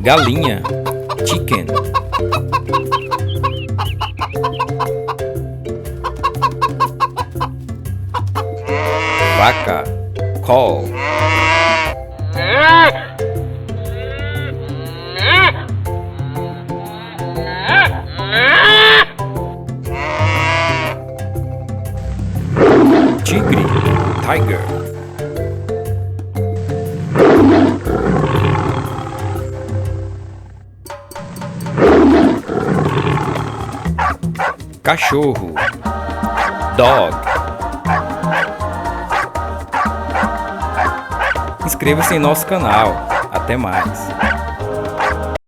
Galinha, chicken. Vaca, cow. Tigre, tiger. Cachorro, dog. Inscreva-se em nosso canal. Até mais.